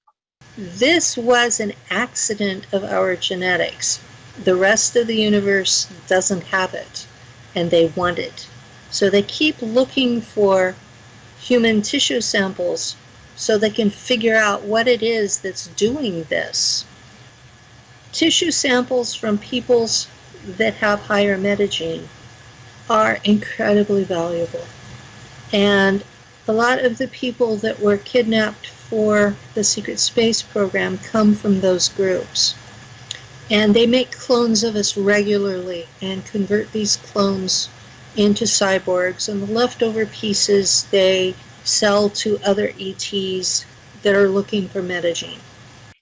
This was an accident of our genetics. The rest of the universe doesn't have it, and they want it. So they keep looking for human tissue samples so they can figure out what it is that's doing this. Tissue samples from peoples that have higher metagene are incredibly valuable. And a lot of the people that were kidnapped for the secret space program come from those groups. And they make clones of us regularly and convert these clones into cyborgs, and the leftover pieces they sell to other ETs that are looking for metagene.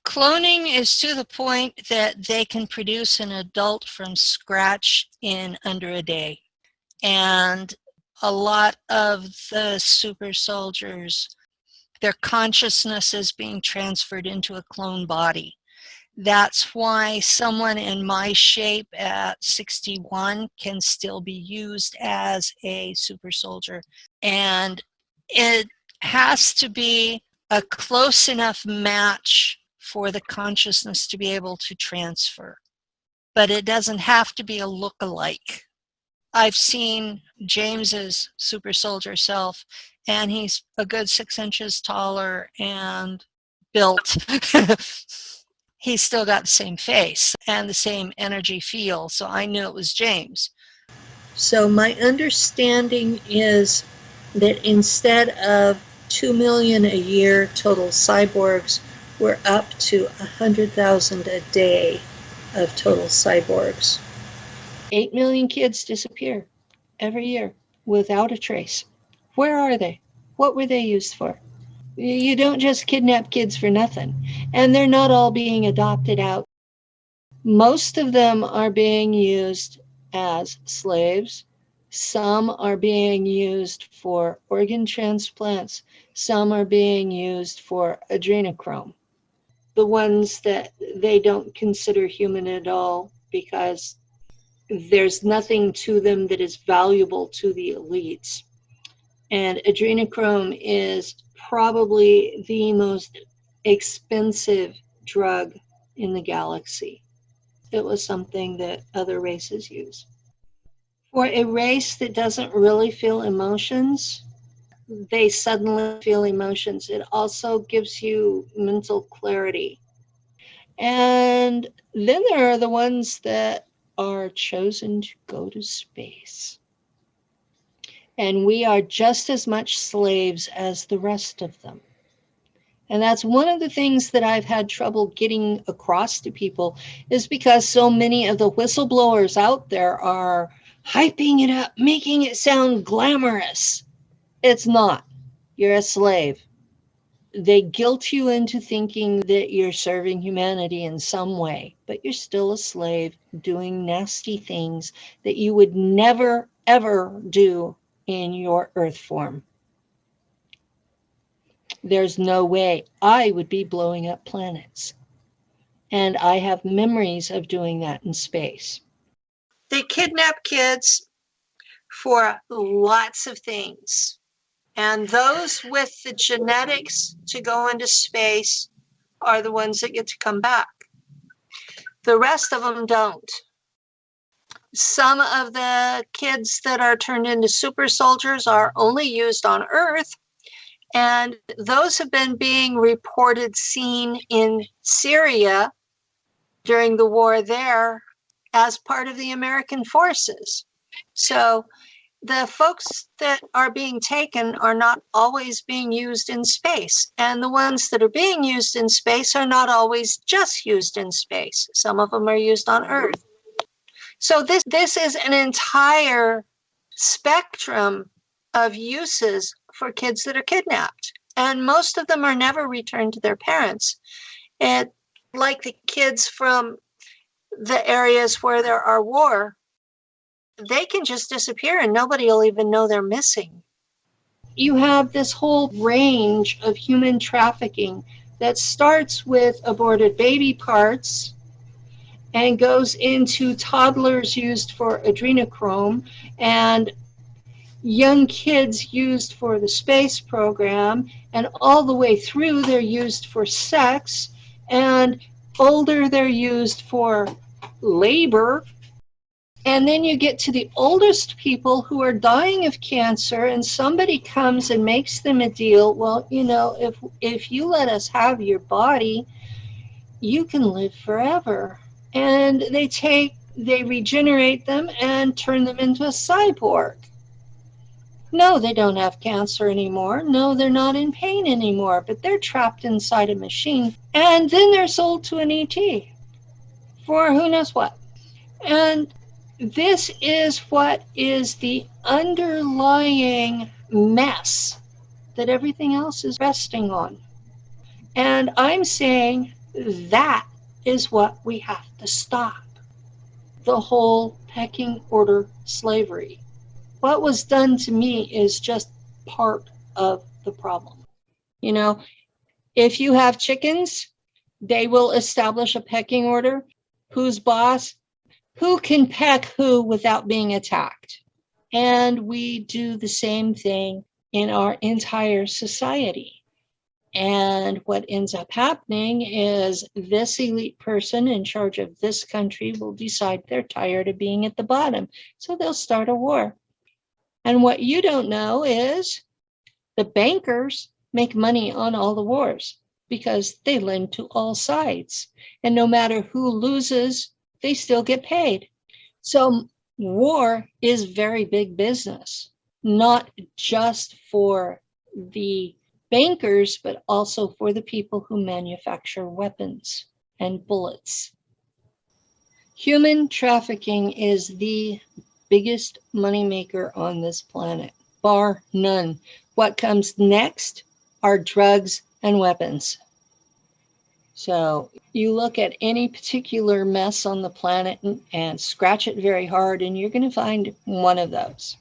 Cloning is to the point that they can produce an adult from scratch in under a day. And a lot of the super soldiers, their consciousness is being transferred into a clone body. That's why someone in my shape at 61 can still be used as a super soldier. And it has to be a close enough match for the consciousness to be able to transfer. But it doesn't have to be a look-alike. I've seen James's super soldier self, and he's a good 6 inches taller and built. He's still got the same face and the same energy feel, so I knew it was James. So my understanding is that instead of 2 million a year total cyborgs. We're up to 100,000 a day of total cyborgs. 8 million kids disappear every year without a trace. Where are they? What were they used for? You don't just kidnap kids for nothing. And they're not all being adopted out. Most of them are being used as slaves. Some are being used for organ transplants. Some are being used for adrenochrome. The ones that they don't consider human at all because there's nothing to them that is valuable to the elites. And adrenochrome is probably the most expensive drug in the galaxy. It was something that other races use. For a race that doesn't really feel emotions, they suddenly feel emotions. It also gives you mental clarity. And then there are the ones that are chosen to go to space. And we are just as much slaves as the rest of them. And that's one of the things that I've had trouble getting across to people, is because so many of the whistleblowers out there are hyping it up, making it sound glamorous. It's not. You're a slave. They guilt you into thinking that you're serving humanity in some way, but you're still a slave doing nasty things that you would never, ever do in your Earth form. There's no way I would be blowing up planets. And I have memories of doing that in space. They kidnap kids for lots of things. And those with the genetics to go into space are the ones that get to come back. The rest of them don't. Some of the kids that are turned into super soldiers are only used on Earth. And those have been being reported seen in Syria during the war there as part of the American forces. So the folks that are being taken are not always being used in space. And the ones that are being used in space are not always just used in space. Some of them are used on Earth. So this is an entire spectrum of uses for kids that are kidnapped. And most of them are never returned to their parents. And like the kids from the areas where there are war, they can just disappear and nobody will even know they're missing. You have this whole range of human trafficking that starts with aborted baby parts and goes into toddlers used for adrenochrome and young kids used for the space program, and all the way through they're used for sex, and older they're used for labor. And then you get to the oldest people who are dying of cancer, and somebody comes and makes them a deal. Well, you know, if you let us have your body, you can live forever. And they regenerate them and turn them into a cyborg. No, they don't have cancer anymore. No, they're not in pain anymore, but they're trapped inside a machine. And then they're sold to an ET for who knows what. And this is what is the underlying mess that everything else is resting on. And I'm saying that is what we have to stop. The whole pecking order slavery. What was done to me is just part of the problem. You know, if you have chickens, they will establish a pecking order. Who's boss? Who can peck who without being attacked? And we do the same thing in our entire society. And what ends up happening is this elite person in charge of this country will decide they're tired of being at the bottom. So they'll start a war. And what you don't know is the bankers make money on all the wars because they lend to all sides. And no matter who loses, they still get paid. So war is very big business, not just for the bankers, but also for the people who manufacture weapons and bullets. Human trafficking is the biggest moneymaker on this planet, bar none. What comes next are drugs and weapons. So you look at any particular mess on the planet and scratch it very hard, and you're going to find one of those.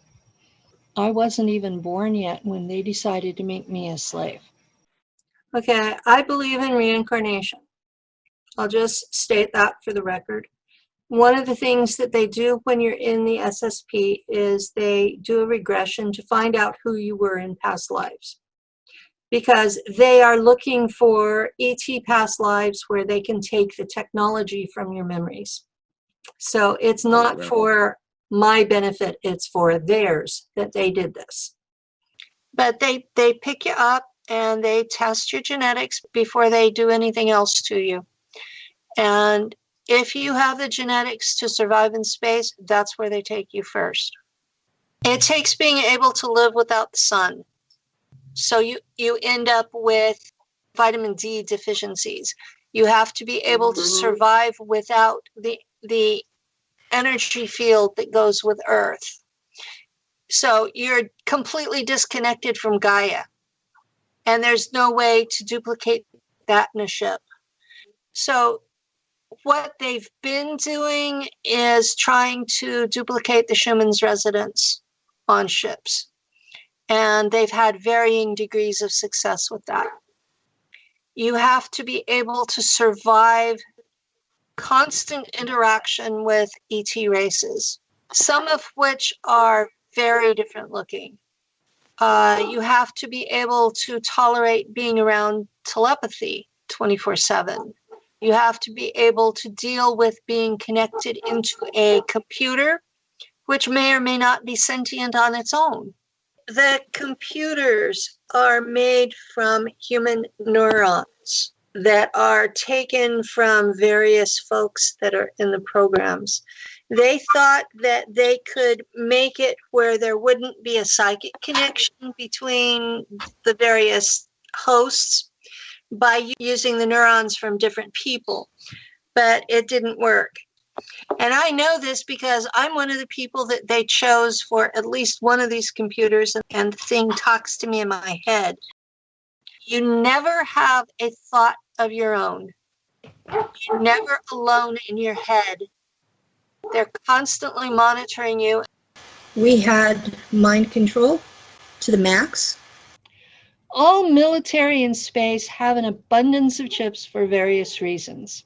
I wasn't even born yet when they decided to make me a slave. Okay, I believe in reincarnation. I'll just state that for the record. One of the things that they do when you're in the SSP is they do a regression to find out who you were in past lives. Because they are looking for ET past lives where they can take the technology from your memories. So it's not for my benefit, it's for theirs that they did this. But they pick you up and they test your genetics before they do anything else to you. And if you have the genetics to survive in space, that's where they take you first. It takes being able to live without the sun. So you end up with vitamin D deficiencies. You have to be able to survive without the energy field that goes with Earth. So you're completely disconnected from Gaia. And there's no way to duplicate that in a ship. So what they've been doing is trying to duplicate the Schumann's residence on ships. And they've had varying degrees of success with that. You have to be able to survive constant interaction with ET races, some of which are very different looking. You have to be able to tolerate being around telepathy 24/7. You have to be able to deal with being connected into a computer, which may or may not be sentient on its own. The computers are made from human neurons that are taken from various folks that are in the programs. They thought that they could make it where there wouldn't be a psychic connection between the various hosts by using the neurons from different people, but it didn't work. And I know this because I'm one of the people that they chose for at least one of these computers, and the thing talks to me in my head. You never have a thought of your own. You're never alone in your head. They're constantly monitoring you. We had mind control to the max. All military in space have an abundance of chips for various reasons.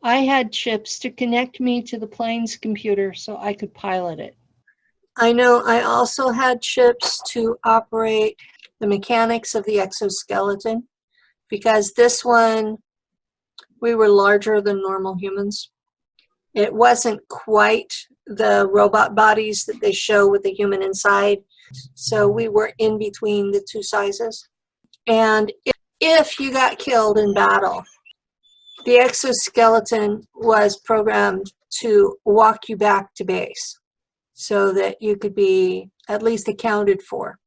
I had chips to connect me to the plane's computer so I could pilot it. I know I also had chips to operate the mechanics of the exoskeleton, because this one, we were larger than normal humans. It wasn't quite the robot bodies that they show with the human inside. So we were in between the two sizes. And if you got killed in battle, the exoskeleton was programmed to walk you back to base so that you could be at least accounted for.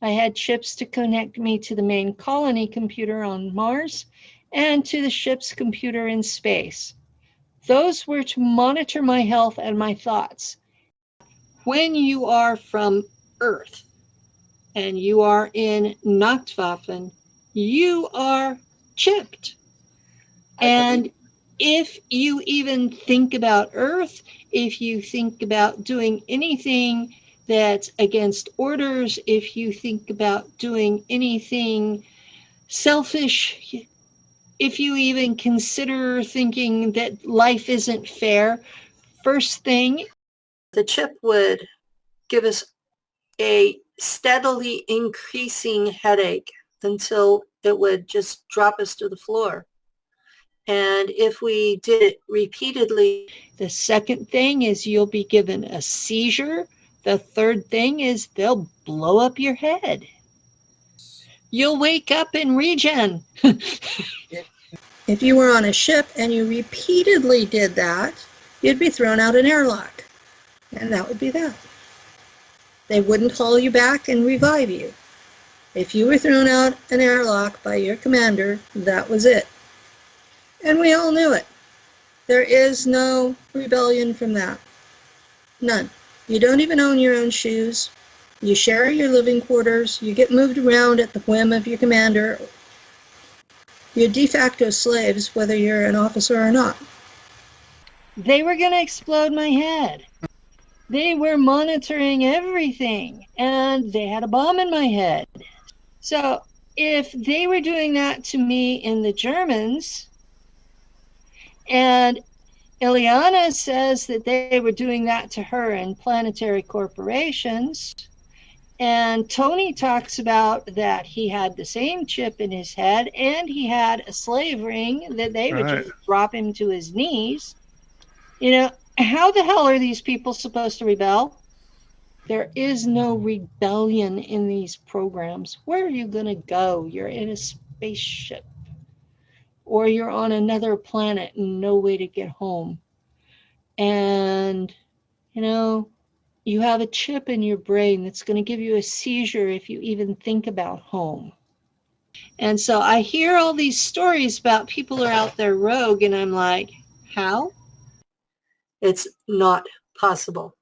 I had chips to connect me to the main colony computer on Mars and to the ship's computer in space. Those were to monitor my health and my thoughts. When you are from Earth and you are in Nachtwaffen, you are chipped. And if you even think about Earth, if you think about doing anything that's against orders, if you think about doing anything selfish, if you even consider thinking that life isn't fair, first thing, the chip would give us a steadily increasing headache until it would just drop us to the floor. And if we did it repeatedly, the second thing is you'll be given a seizure. The third thing is they'll blow up your head. You'll wake up in regen. If you were on a ship and you repeatedly did that, you'd be thrown out an airlock. And that would be that. They wouldn't haul you back and revive you. If you were thrown out an airlock by your commander, that was it. And we all knew it. There is no rebellion from that. None. You don't even own your own shoes. You share your living quarters. You get moved around at the whim of your commander. You're de facto slaves, whether you're an officer or not. They were going to explode my head. They were monitoring everything, and they had a bomb in my head. So if they were doing that to me in the Germans, and Ileana says that they were doing that to her in planetary corporations, and Tony talks about that he had the same chip in his head, and he had a slave ring that they would just drop him to his knees. You know, how the hell are these people supposed to rebel? There is no rebellion in these programs. Where are you going to go? You're in a spaceship, or you're on another planet and no way to get home. And, you know, you have a chip in your brain that's going to give you a seizure if you even think about home. And so I hear all these stories about people who are out there rogue, and I'm like, how? It's not possible.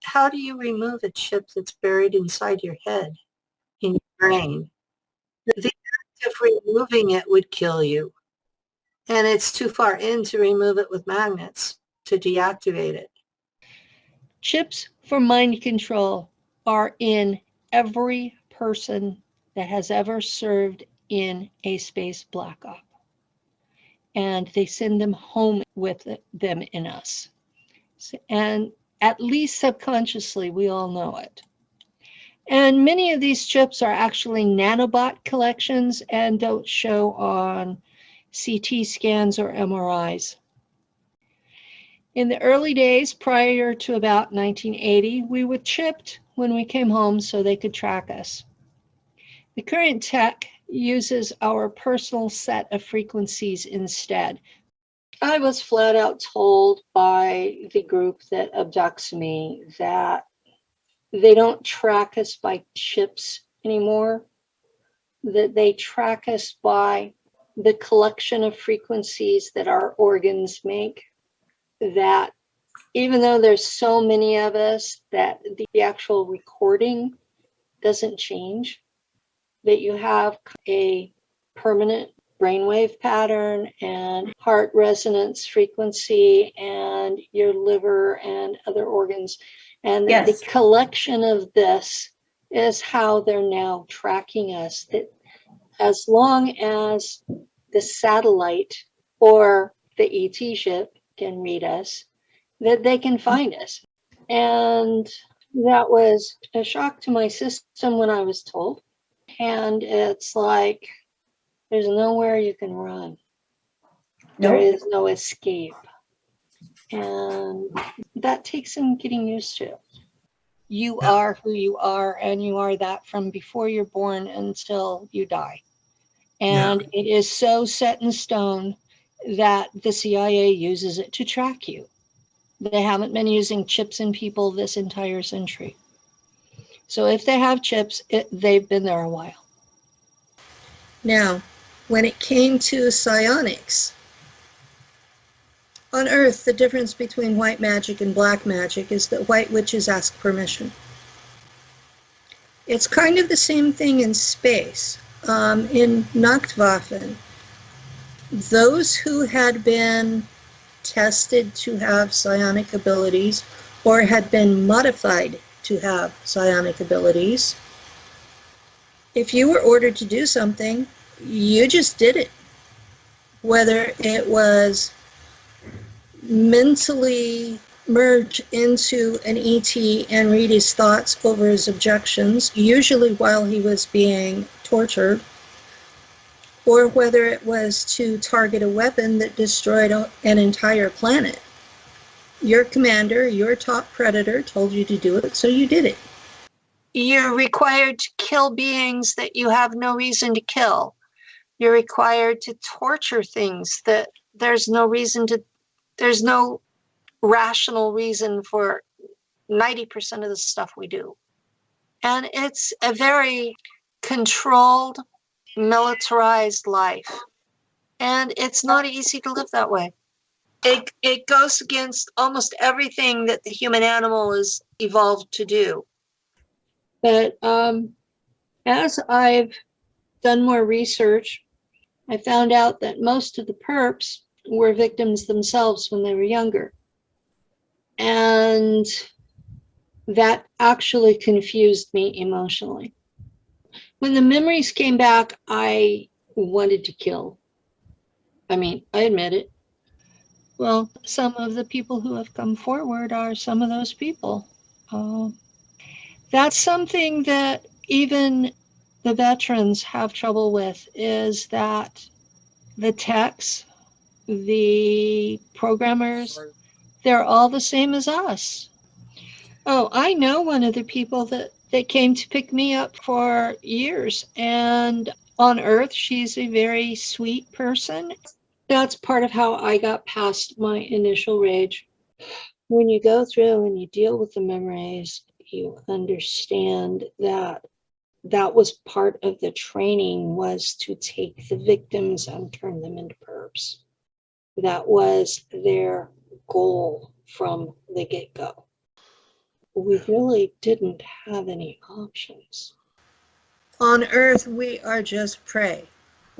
How do you remove a chip that's buried inside your head, in your brain? The act of removing it would kill you. And it's too far in to remove it with magnets to deactivate it. Chips for mind control are in every person that has ever served in a space black op. And they send them home with them in us. And at least subconsciously, we all know it. And many of these chips are actually nanobot collections and don't show on CT scans or MRIs. In the early days, prior to about 1980, we were chipped when we came home so they could track us. The current tech uses our personal set of frequencies instead. I was flat out told by the group that abducts me that they don't track us by chips anymore, that they track us by the collection of frequencies that our organs make, that even though there's so many of us, that the actual recording doesn't change, that you have a permanent brainwave pattern and heart resonance frequency and your liver and other organs. And yes, the collection of this is how they're now tracking us, that as long as the satellite or the ET ship can read us, that they can find us. And that was a shock to my system when I was told. And it's like, there's nowhere you can run. There is no escape. And that takes some getting used to. You are who you are, and you are that from before you're born until you die. And it is so set in stone that the CIA uses it to track you. They haven't been using chips in people this entire century. So if they have chips, they've been there a while. Now, when it came to psionics, on Earth, the difference between white magic and black magic is that white witches ask permission. It's kind of the same thing in space. In Nachtwaffen, those who had been tested to have psionic abilities or had been modified to have psionic abilities, if you were ordered to do something, you just did it. Whether it was mentally merge into an ET and read his thoughts over his objections, usually while he was being tortured, or whether it was to target a weapon that destroyed an entire planet. Your commander, your top predator, told you to do it, so you did it. You're required to kill beings that you have no reason to kill. You're required to torture things that there's no rational reason for 90% of the stuff we do. And it's a very controlled, militarized life. And it's not easy to live that way. It goes against almost everything that the human animal is evolved to do. But as I've done more research, I found out that most of the perps were victims themselves when they were younger. And that actually confused me emotionally. When the memories came back, I wanted to kill. I mean, I admit it. Well, some of the people who have come forward are some of those people. That's something that even the veterans have trouble with, is that the techs, the programmers, they're all the same as us. Oh, I know one of the people that came to pick me up for years, and on Earth, she's a very sweet person. That's part of how I got past my initial rage. When you go through and you deal with the memories, you understand that that was part of the training, was to take the victims and turn them into perps. That was their goal from the get-go. We really didn't have any options. On Earth, we are just prey.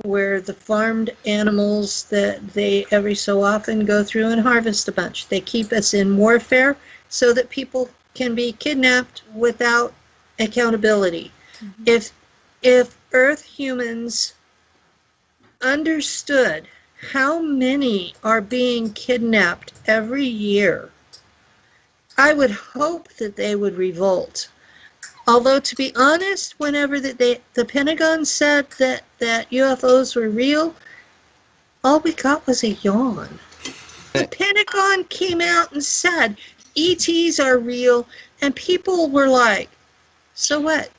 We're the farmed animals that they every so often go through and harvest a bunch. They keep us in warfare so that people can be kidnapped without accountability. Mm-hmm. If Earth humans understood how many are being kidnapped every year, I would hope that they would revolt. Although, to be honest, whenever the Pentagon said that UFOs were real, all we got was a yawn. The Pentagon came out and said ETs are real, and people were like, so what?